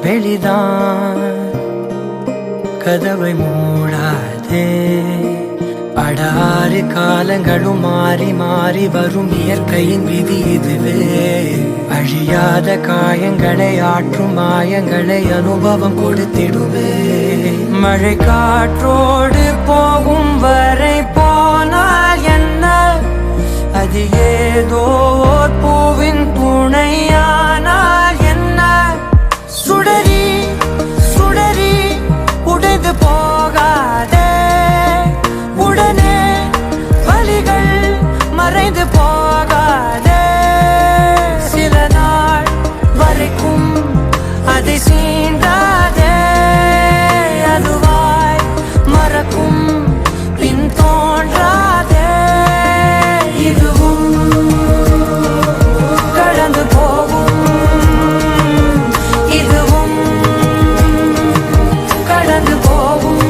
வெளிதான் கதவை மூடாதே. படாறு காலங்களும் மாறி மாறி வரும் இயற்கையின் விதி இதுவே. அழியாத காயங்களை ஆற்றும் மாயங்களை அனுபவம் கொடுத்திடுவே. மழை காற்றோடு போகும் வரை போனால் என்ன, அது ஏதோ பூவின் துணையானால் என்ன. சுடரி சுடரி உடைந்து போகாதே, உடனே வலிகள் மறைந்து போகாதே. சில நாள் வரைக்கும் அதை சீண்டாதே, அதுவாய் மறக்கும் பின் தோன்றாதே. இதுவும் கடந்து போகும், இதுவும் கடந்து போகும்.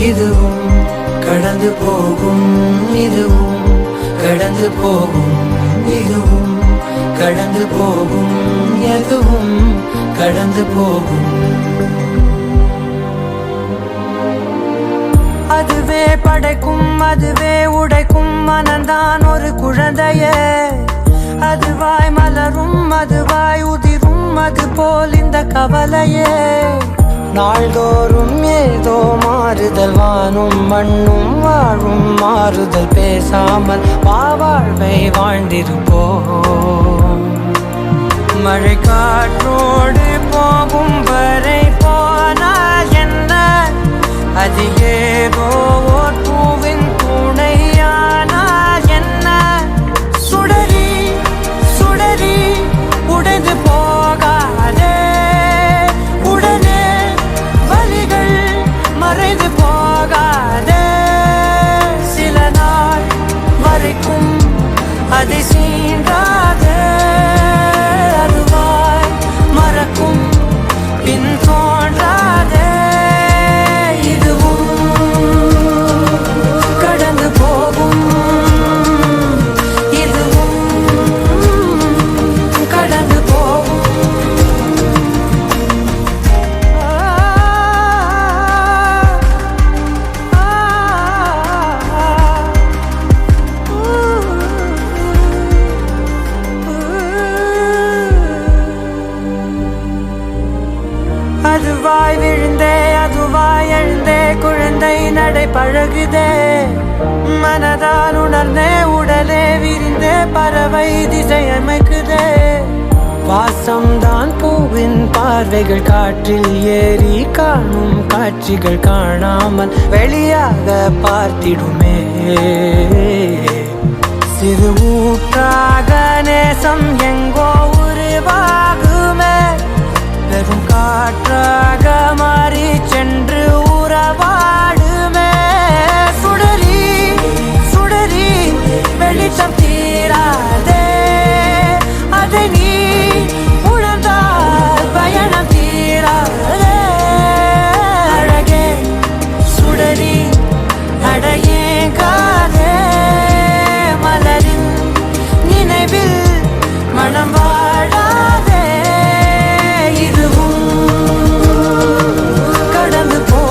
இதுவும் கடந்து போகும், இதுவும் கடந்து போகும், இதுவும் கடந்து போகும், எதுவும் கடந்து போகும். அதுவே படைக்கும், அதுவே உடைக்கும் மனந்தான் ஒரு குழந்தையே. அதுவாய் மலரும், அதுவாய் உதிரும், அது போல் இந்த கவலையே. நாள்தோறும் ஏதோ மாறுதல், வானும் மண்ணும் வாழும் மாறுதல். பேசாமல் வாழ்வை வாழ்ந்திருப்போம். மழை காற்றோடு போகும் வரை போனால் என்ன, அது ஏதோ பூவின் துணையானால் என்ன. சுடரி சுடரி உடைந்து போகாதே, உடனே வலிகள் மறைந்து போகாதே. சில நாள் வரைக்கும் அதை சீண்டாதே, அதுவாய் மறக்கும் பின் தோன்றாதே. இதுவும் கடந்து போகும், இதுவும் கடந்து போகும். அதுவாய் விழுந்தே, அதுவாய் எழுந்தே, குழந்தை நடை பழகுதே. மனதால் உணர்ந்தே, உடலே விரிந்தே, பறவை திசை அமைக்குதே. வாசம்தான் பூவின் பார்வைகள், காற்றில் ஏறி காணும் காட்சிகள் காணாமல் வெளியாக பார்த்திடுமே. சிறு ஊற்றாக நேசம் எங்கோ உருவாகுமே, வெறும் காற்றாக மாறி சென்று உறவாடுமே. சுடரி சுடரி வெளிச்சம் தீராதே, அதை நீ உணர்ந்தால் பயணம் தீராதே. அழகே சுடரி அடையேங்காதே, மலரின் நினைவில் மனம் வாழாதே. இதுவும் கடந்து போ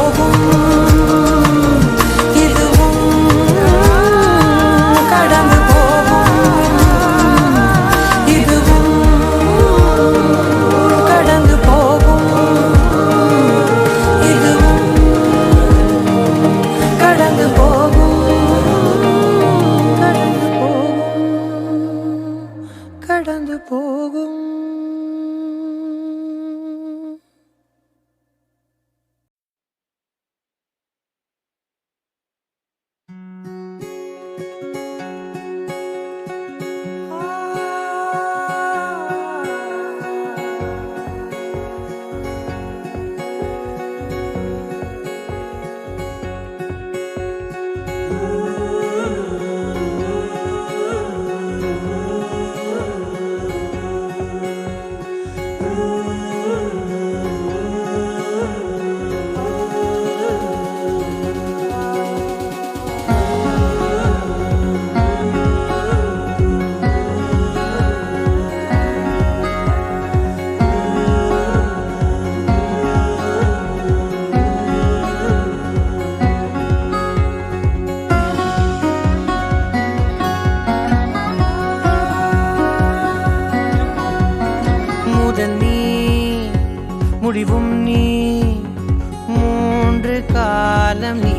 காலம் நீ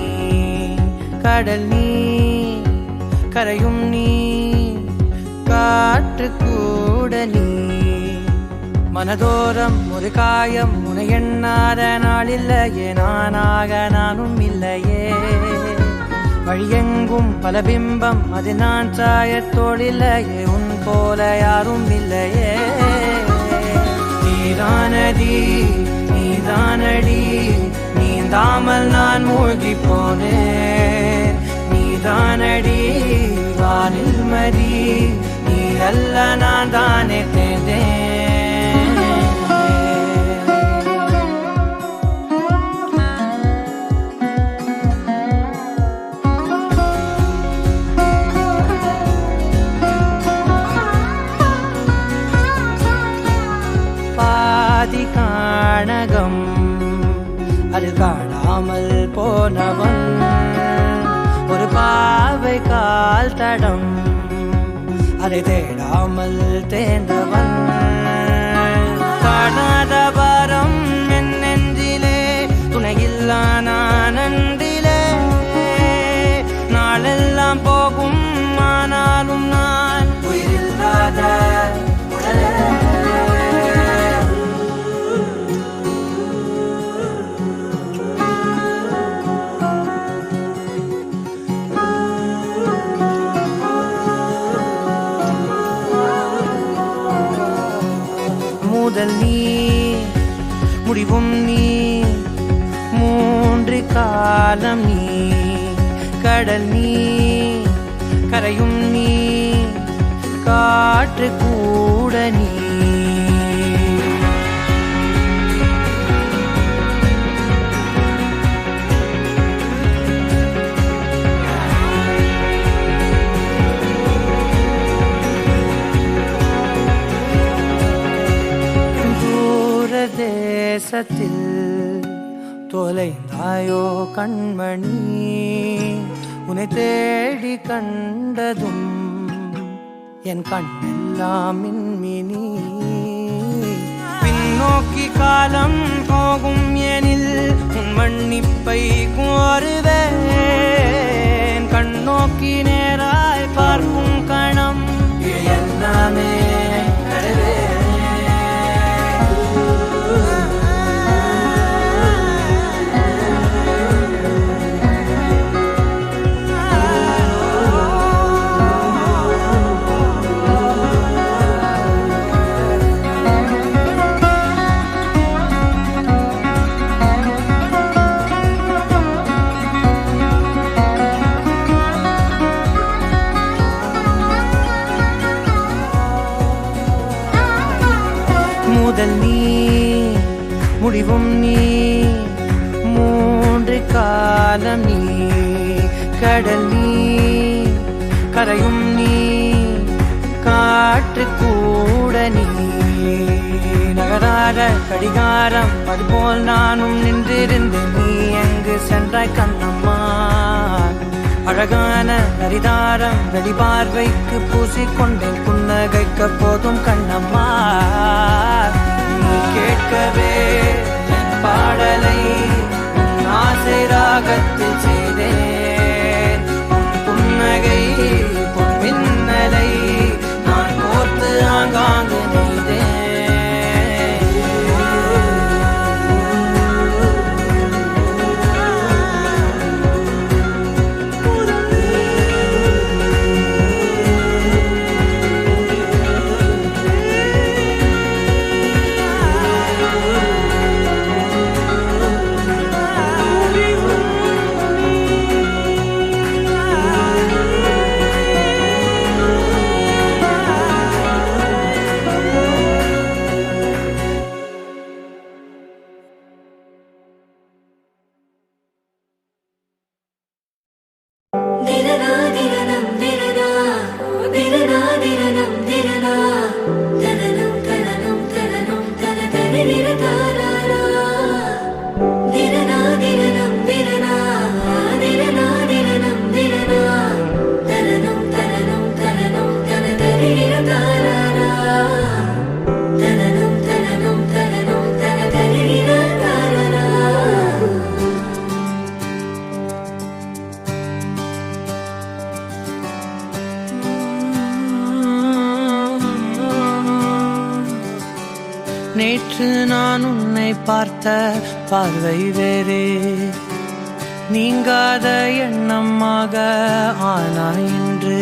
கடல் நீ கரையும் நீ காற்று கூட நீ மனதோரம் ஒரு காயம் உன எண்ணாத நாளில்லையே நானாக நானும் இல்லையே வழியெங்கும் பல பிம்பம் அது நான் சாயத்தோடில்லையே உன் போல யாரும் இல்லையே நீதானடி நீதானடி நீந்தாமல் நான் மூழ்கி போனேன் நீதானடி வானில் மதி நீ அல்ல நான் தானே தேர்ந்தேன் பாதி காணகம் அது காணாமல் போனவன் ஒரு பாவை கால் தடம் அதை தேடாமல் தேர்ந்தவன் காணாத பாரம் என் நெஞ்சிலே துணையில்லா நான் அன்றிலே நாளெல்லாம் போகும் ஆனாலும் நான் உயிரில்லாத உடலே முதல் நீ முடிவும் நீ மூன்று காலம் நீ கடல் நீ கரையும் நீ காற்று கூட நீ தேசத்தில் தொலைந்தாயோ கண்மணி உன்னை தேடி கண்டதும் என் கண்ணெல்லாம் மின்மினி பின்னோக்கி காலம் போகும் எனில் உன் மன்னிப்பை கோருவேன் கண்ணோக்கி நேராய் பார்க்கும் கணம் எல்லாமே முதல் நீ முடிவும் நீ மூன்று காலம் நீ கடல் நீ கரையும் நீ காற்று கூட நீ நகராத கடிகாரம் அதுபோல் நானும் நின்றிருந்தேன் நீ எங்கு சென்றாய் கண்ணம்மா அழகான ஹரிதாரம் வெளிபார்வைக்கு பூசிக்கொண்டேன் புன்னகைக்க போதும் கண்ணம்மா நீ கேட்கவே என் பாடலை உன் ஆசை ராகத்தில் செய்தேன் உன் புன்னகை பொன் மின்னலை நான் கோர்த்து ஆங்காங்கு நெய்தேன் நேற்று நான் உன்னை பார்த்த பார்வை வேறே, நீங்காத எண்ணமாக ஆனாய் இன்று.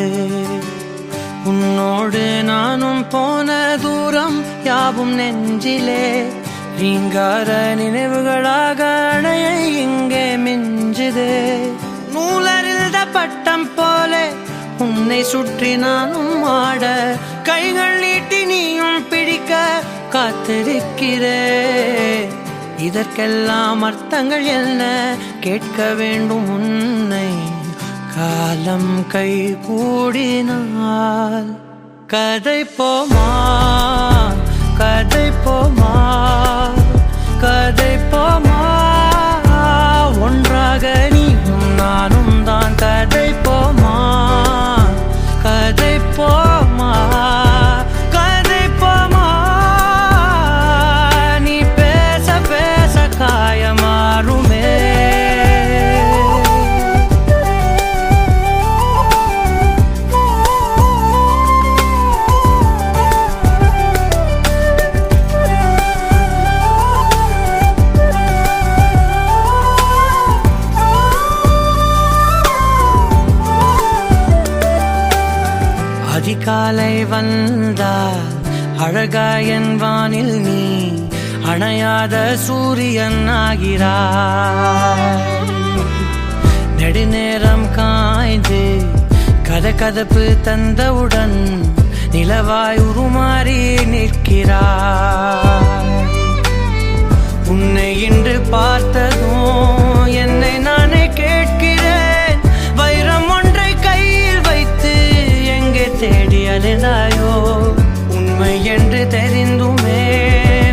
உன்னோடு நானும் போன தூரம் யாவும் நெஞ்சிலே ரீங்கார நினைவுகளாக அணைய இங்கே மிஞ்சுதே. நூலறிந்த பட்டம் போலே உன்னை சுற்றி நானும் ஆட, கைகள் நீட்டி நீயும் பிடிக்க காத்திருக்கிறே. இதற்கெல்லாம் அர்த்தங்கள் என்ன கேட்க வேண்டும் உன்னை, காலம் கை கூடினால். கதை போமா கதை போமா கதை போமா, ஒன்றாக நீயும் நானும் தான். கதை போமா கதை போமா கதை போமா, நீ பேச பேச காயமாறுமே. அதிகாலை வந்தால் அழகாயன் வானில் நீ அணையாத சூரியன் ஆகிறாய். நெடுநேரம் காய்ந்து கதகதப்பு தந்தவுடன் நிலவாய் உருமாறி நிற்கிறாய். உன்னை இன்று பார்த்ததும் என்னை நானே கேட்கிறேன், வைரம் ஒன்றை கையில் வைத்து எங்கே தேடி அலைந்தாயோ. உண்மை என்று தெரிந்துமே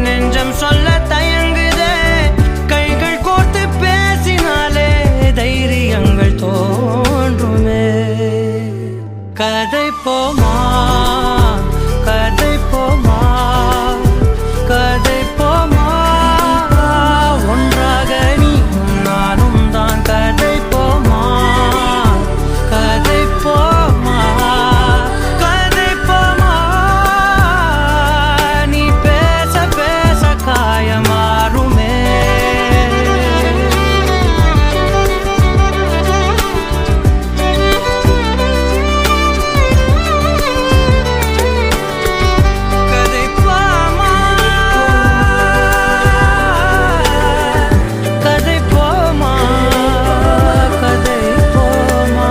நெஞ்சம் சொல்ல தயங்குதே, கைகள் கோர்த்து பேசினாலே தைரியங்கள் தோன்றுமே. கதை போமா கதை போமா கதை போமா, ஒன்றாக நீயும் நானும் தான். கதை போமா கதை போமா கதை போமா, நீ பேச பேச காயமாறுமே. கதை போமா கதை போமா கதை போமா.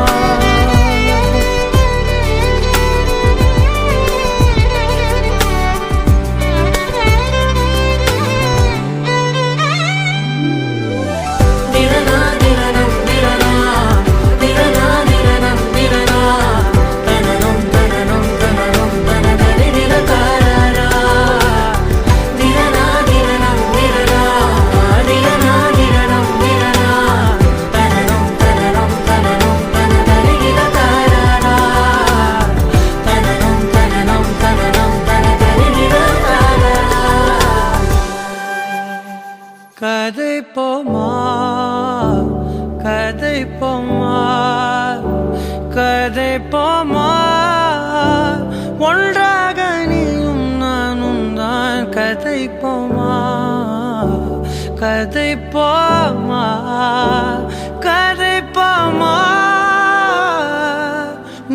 திரனா திரனம் திரனா திரனா திரனம் திரனா, தனனம் தனனம் தனனம் தனதரி திரகாரா. திரனா திரனம் திரனா திரனா திரனம் திரனா, தனனம் தனனம் தனனம் தனதரி திரகாரா. தனனம் தனனம் தனனம் தனதரி திரகாரா. கதை போமா கதை போமா கதை போமா, ஒன்றாக நீயும் நானும் தான். கதை போமா கதை போமா கதை போமா,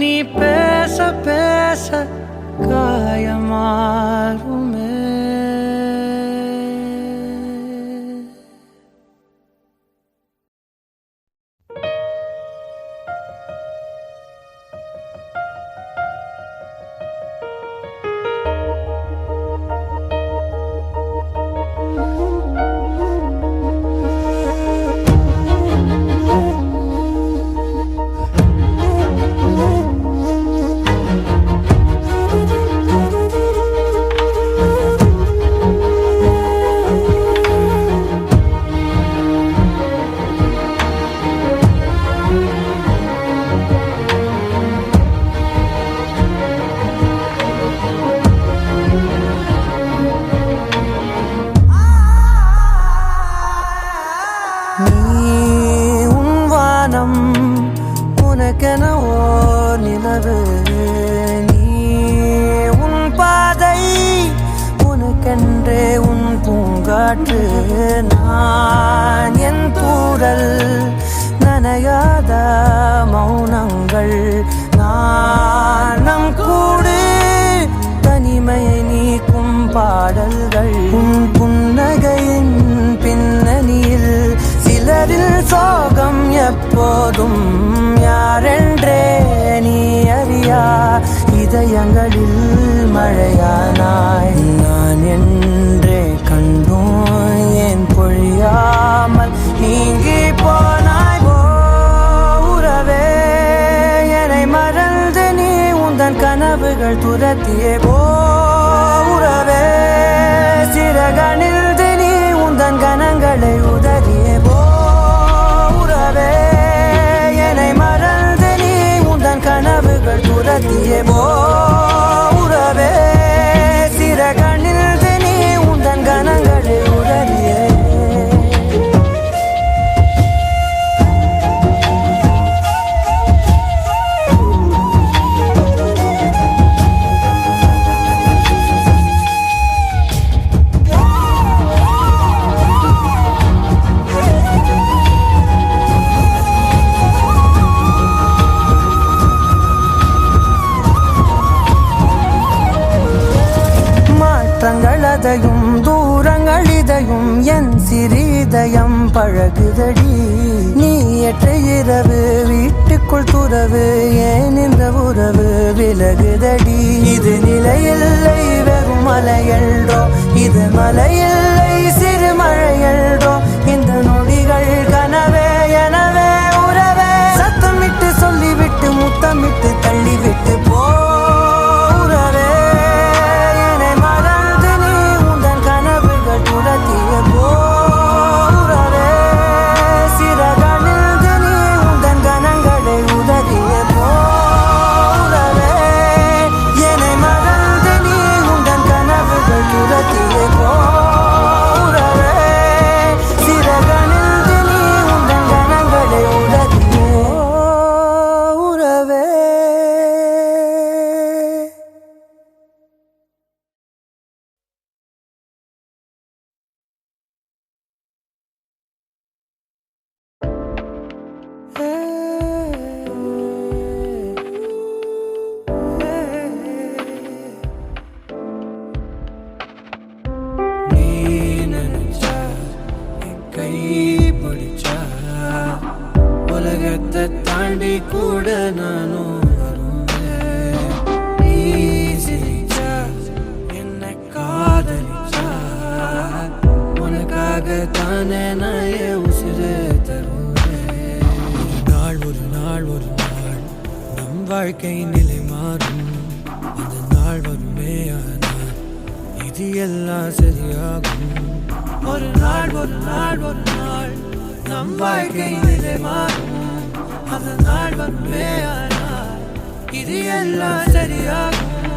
நீ பேச பேச காயமாறுமே. உனக்கென்றே காற்று நான் என் தூரல் நனையாத மௌனங்கள் நாணம் கூடு தனிமையை நீக்கும் பாடல்கள் உன் புன்னகையின் பின்னணியில் சிலரில் சோகம் எப்போதும் யாரென்றே நீ அறியா இதயங்களில் மழையானாய் நான் என்றே கண்டோம் ஏன் பொழியாமல் நீங்கி போனாய் உறவே என்னை மறந்து நீ உந்தன் கனவுகள் துரத்தியே உறவே சிறகணிந்து நீ உந்தன் கணங்களை உதறியே உறவே என்னை மறந்து நீ உந்தன் கனவுகள் துரத்தியே உறவே சிறகணிந்து நீ உந்தன் கணங்களை உதறியே மாற்றங்களதையும் தூரங்களிதையும் என் சிறிதயம் பழகுதடி நீ ஏற்ற இரவு வீட்டுக்குள் துறவு ஏன் இந்த உறவு விலகுதடி இது நிலையில்லை வெறும் மலையல்றோ இது மலையில்லை சிறு மழையல்றோ இந்த நொடிகள் கனவே எனவே உறவே சத்தமிட்டு சொல்லிவிட்டு முத்தமிட்டு தள்ளிவிட்டு உறவே உலகத்தை தாண்டி கூட நானும் வருவேன் நீ சிரிச்சா என்ன காதலிச்சா உனக்காக தானே நான் உசிறு தருவேன் ஒரு நாள் நம் வாழ்க்கை நிலை மாறும் அந்த நாள் வருமே ஆனால் இது எல்லாம் சரியாகும் ஒரு நாள் நம் வாழ்க்கை நிலை மாறும் அந்த நாள் வருமே ஆனால் இது எல்லாம் சரியாகும்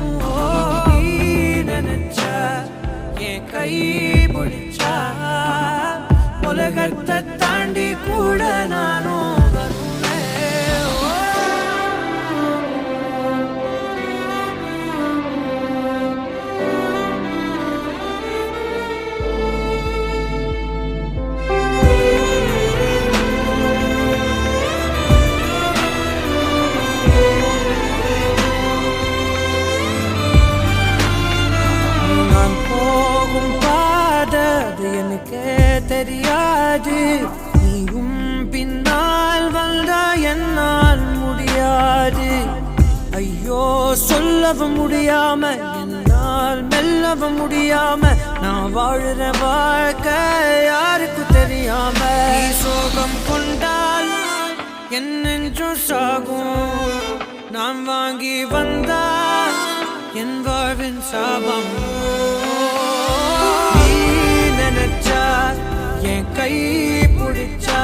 நீ நினைச்சா என் கை பிடிச்சா உலகத்தை தாண்டி கூட நானும் தெரியாது நீயும் பின்னால் வந்தா என்னால் முடியாது ஐயோ சொல்லவும் முடியாம என்னால் மெல்லவும் முடியாம நான் வாழுற வாழ்க்கை யாருக்கு தெரியாம நீ சோகம் கொண்டால் என் நெஞ்சும் சாகும் நாம் வாங்கி வந்தால் என் வாழ்வின் சாபம் நீ நினைச்சா என் கை பிடிச்சா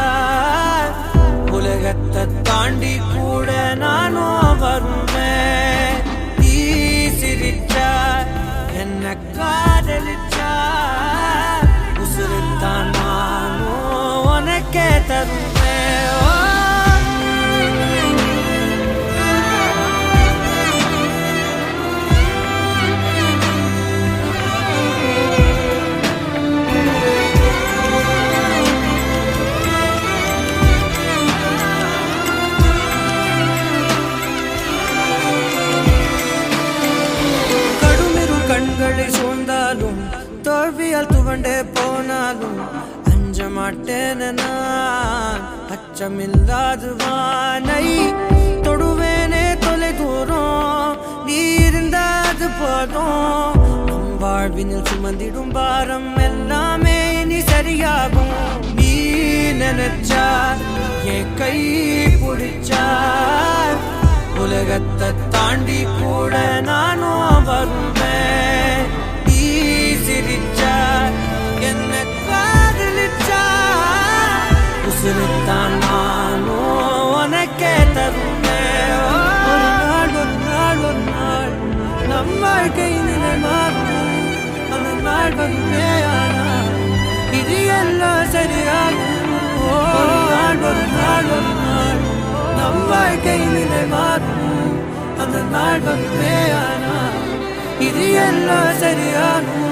உலகத்தை தாண்டி கூட நானும் வருவேன் நீ சிரிச்சா என்ன காதலிச்சா உசுருத்தான் நானும் உனக்கே தருவேன் கொண்டே போனாலும் அஞ்ச மாட்டேன் நான். அச்சமில்லாது வானை தொடுவேனே தொலை தூரம், நீ இருந்தாது போதும். நம் வாழ்வினில் சுமந்திடும் பாரம் எல்லாமே இனி சரியாகும். நீ நினைச்சா என் கை பிடிச்சா உலகத்தை தாண்டி கூட நானும் வருவேன். நீ சிரிச்சா என்ன காதலிச்சா உசுருத்தான் நானும் உனக்கே தருவேன். ஒரு நாள் ஒரு நாள் ஒரு நாள் நம் வாழ்க்கை நிலை மாறும். அந்த நாள் வருமே ஆனால் இது எல்லாம் சரியாகும். ஒரு நாள் ஒரு நாள் ஒரு நாள் நம் வாழ்க்கை நிலை மாறும். அந்த நாள் வருமே ஆனால் இது எல்லாம் சரியாகும்.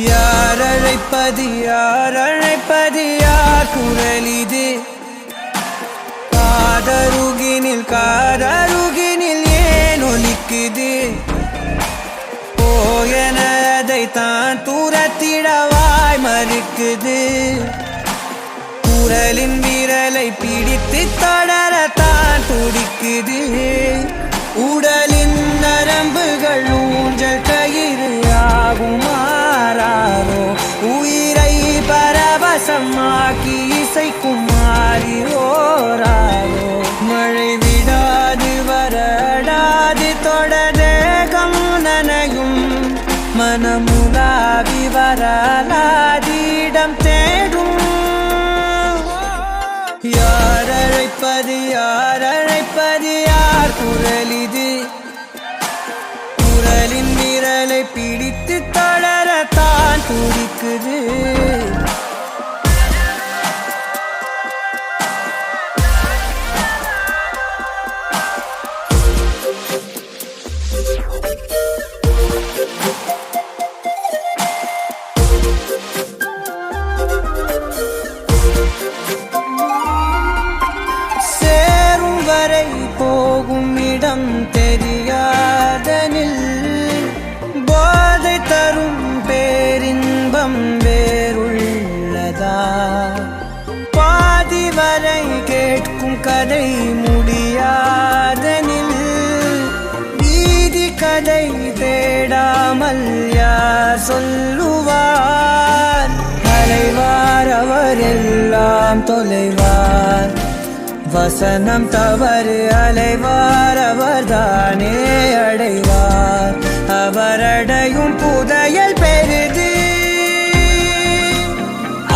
யார் அழைப்பது யார் அழைப்பது யார் குரல் இது? காதருகினில் காதருகினில் ஏன் ஒலிக்குது? போயன அதை தான் தூரத்திடவாய் மறுக்குது. குரலின் விரலை பிடித்து தொடரத்தான் துடிக்குது. உடலின் நரம்புகள் ஊஞ்சல் கயிறு ஆகும் மாறாரோ, உயிரை பரவசமாக்கி இசைக்கும் மாறி ஓராரோ. மழை விடாது வரடாது தொடரேகம் நனையும், மனமுலாவி வரலாதிடம் தேடும். யார் அழைப்பது யார் அழைப்பது யார் குரல் இது? குரலின் விரலை பிடித்து தொடரத்தான் துடிக்குது. சேரும் வரை போகும் இடம் தெரியாதனில் போதை தரும் பேரின்பம் வேறுள்ளதா? பாதி வரை கேட்கும் கதை முடியாதனில் நீதி கதை தேடாமல் யார் சொல்லுவார்? அலைவார் அவர் எல்லாம் தொலைவார், வசனம் தவறு அலைவார் அவர்தானே அடைவார். அவரடையும் புதையல் பெரிது,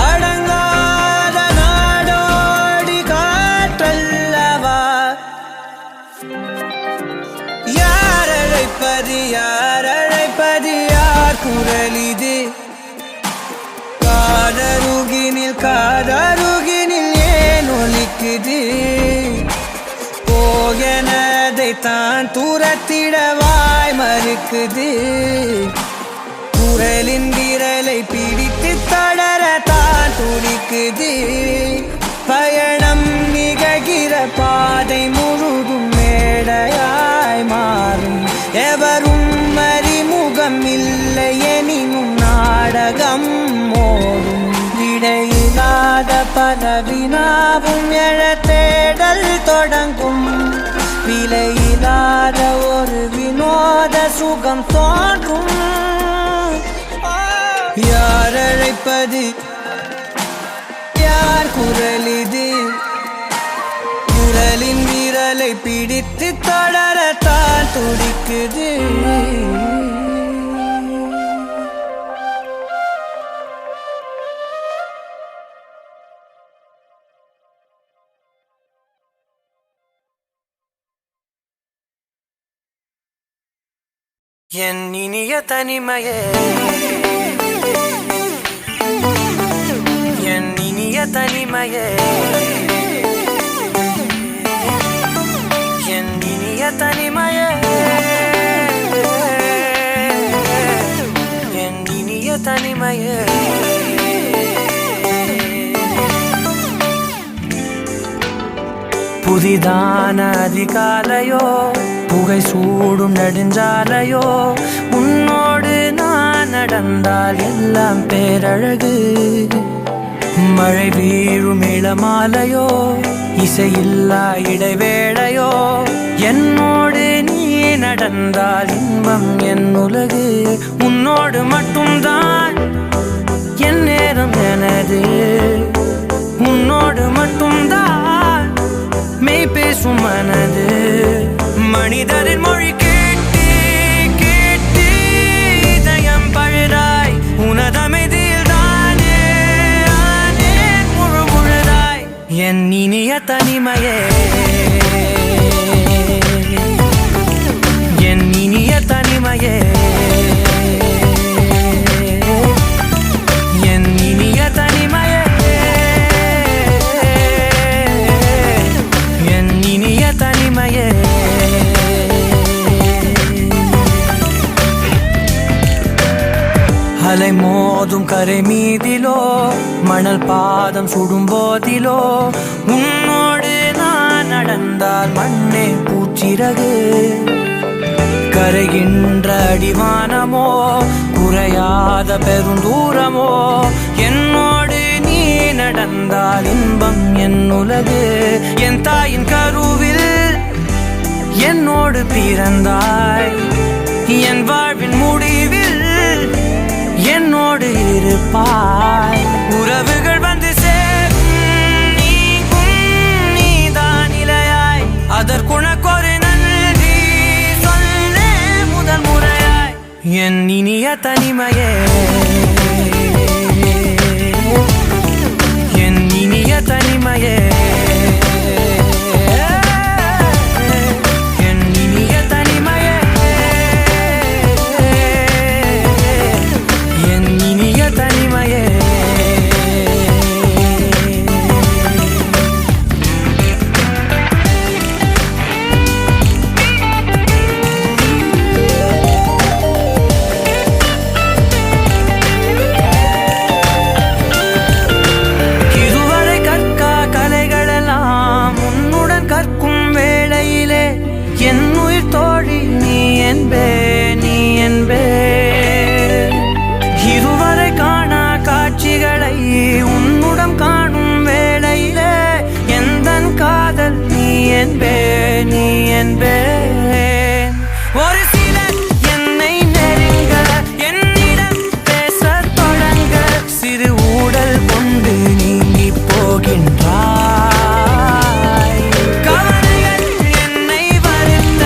அடங்காத நாடோடி காற்றல்லவா. யார் அழைப்பது யார் அழைப்பது யார் குரல் இது? காதருகினில் காதருகினில் ஏன் ஒலிக்குது? போயனதை தான் தூரத்திடவாய் மறுக்குது. குரலின் விரலை பிடித்து தொடரத்தான் துடிக்குது. பயணம் நிகழ்கிற பாதை முழுதும் மேடையாய் மாறும். எவரும் அறிமுகம் இல்லை எனினும் நாடகம் ஓடும். விடையில்லாத பல வினாவும் எழ தேடல் தொடங்கும். விலையில்லாத ஒரு வினோத சுகம் தோன்றும். யார் அழைப்பது, யார் குரல் இது? குரலின் விரலை பிடித்து தொடரத்தான் துடிக்குது. என் இனிய தனிமையே, என் இனிய தனிமையே, என் இனிய தனிமையே, என் இனிய தனிமையே. புதிதான அதிகாலையோ, புகை சூடும் நெடுஞ்சாலையோ, உன்னோடு நான் நடந்தால் எல்லாம் பேரழகு. மழை வீழும் இளமாலையோ, இசையில்லா இடைவேளையோ, என்னோடு நீ நடந்தால் இன்பம் என் உலகு. உன்னோடு மட்டும்தான் என் நேரம் எனது. உன்னோடு மட்டும்தான் மெய் பேசும் மனது. மனிதரின் மொழி கேட்டு கேட்டு இதயம் பழுதாய். உனதமைதியில் தானே ஆனே முழு முழுதாய். என் இனிய தனிமையே, என் இனிய தனிமையே, என் இனிய தனிமையே, என் இனிய தனிமையே. அலை மோதும் கரை மீதிலோ, மணல் பாதம் சுடும் போதிலோ, உன்னோடு நான் நடந்தால் மண்ணே பூச்சிறகு. கரைகின்ற அடிவானமோ, குறையாத பெருந்தூரமோ, என்னோடு நீ நடந்தால் இன்பம் என் உலகு. என் தாயின் கருவில் என்னோடு பிறந்தாய். என் வாழ்வின் முடிவில் என்னோடு இருப்பாய். உறவுகள் வந்து சேரும், நீக்கும் நீதான் இலையாய். அதற்குனக்கொரு நன்றி சொல்ல முதல் முறையாய். என் இனிய தனிமையே, என் இனிய தனிமையே, என் இனிய தனிமையே, என் இனிய தனிமையே. இதுவரை கற்கா கலைகளெல்லாம் உன்னுடன் கற்கும் வேளையிலே, என் உயிர் தோழி நீ என்பே, நீ என்பே. இதுவரை காணா காட்சிகளை உன்னுடன் காணும் வேளையிலே, எந்தன் காதல் நீ என்பே, நீ என்பே. ஒரு சிலர் என்னை நெருங்க, என்னிடம் பேசத் தொடங்க, சிறு ஊடல் கொண்டு நீங்கி போகின்றாய். கவலைகள் என்னை வருத்த,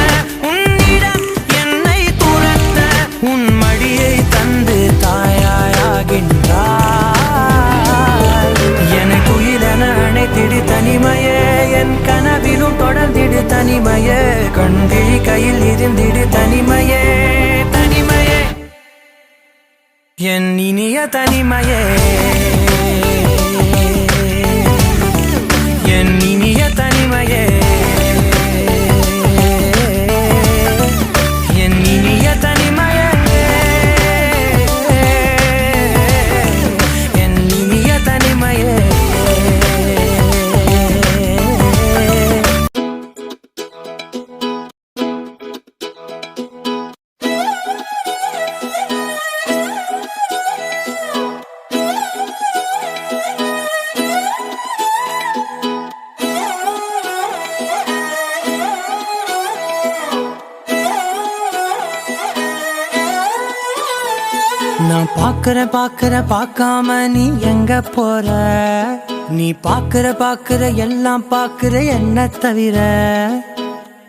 உன்னிடம் என்னை துரத்த, உன் மடியை தந்து தாயாயாகின்றாய். எனக்கு உயிரென அணைத்திடு தனிமையே, என் கனவிலும் தொடர்ந்திடு தனிமையே. கண்விழி கையில் இருந்திடு தனிமையே, தனிமையே, என் இனிய தனிமையே, என் இனிய தனிமையே, என் இனிய தனிமையே, பாக்குற பார்க்காம நீ எங்க போற? நீ பாக்குற எல்லாம் பாக்குற என்ன தவிர.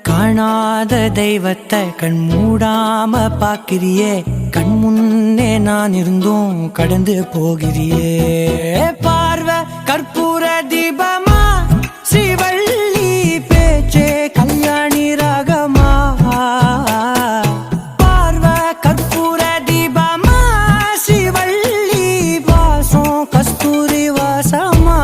காணாத தெய்வத்தை கண் மூடாம பாக்கிறியே, கண் முன்னே நான் இருந்தும் கடந்து போகிறியே. பார்வை கற்பூர தீபமா, ஸ்ரீவள்ளி பேச்சே கல்யாணி ராகமா. பார்வை கற்பூர தீபமா, ஸ்ரீவள்ளி வாசம் கஸ்தூரி வாசமா.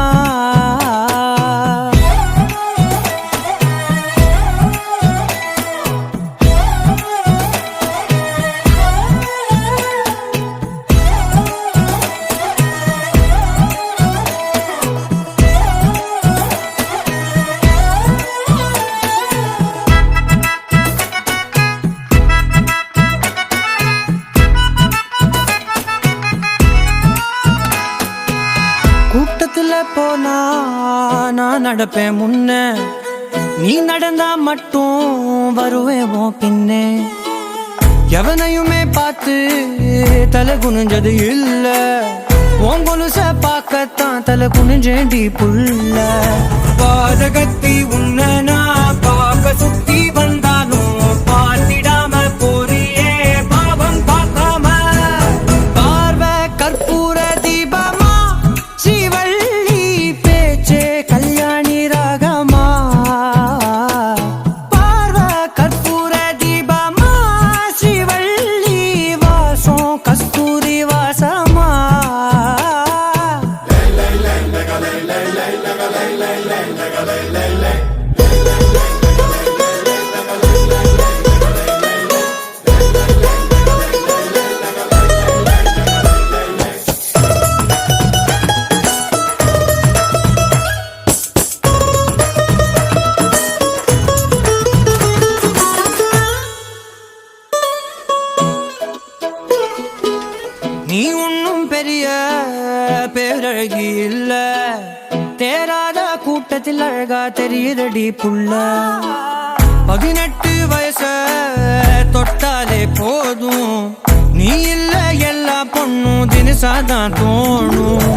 கூட்டத்துல போனா நான் நடப்பேன் முன்ன, நீ நடந்தா மட்டும் வருவேன் உன் பின்னே. எவனையுமே பார்த்து தலை குனிஞ்சது இல்ல, உன் கொலுச பார்க்கத்தான் தலை குனிஞ்சேண்டி புள்ள. பாதகத்தி உன்ன நான் பார்க்க சுத்தி வந்தாலும் பார்த்திடாம போறியே பாவம் பார்க்காம. பார்வை கற்பூர தீபமா, ஸ்ரீவள்ளி பேச்சே கல்யாணி ராகமா. பார்வை கற்பூர தீபமா, ஸ்ரீவள்ளி வாசம் கஸ்தூரி வாசமா. நீ ஒன்னும் பெரிய பேரழகி இல்ல, தேராத கூட்டத்தில் அழகா தெரியுதடி புள்ள. 18 வயச தொட்டாலே போதும், நீ இல்ல எல்லா பொண்ணும் தினசாதான் தோணும்.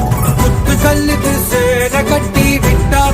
குத்து கல்லுக்கு சேர கட்டி விட்டா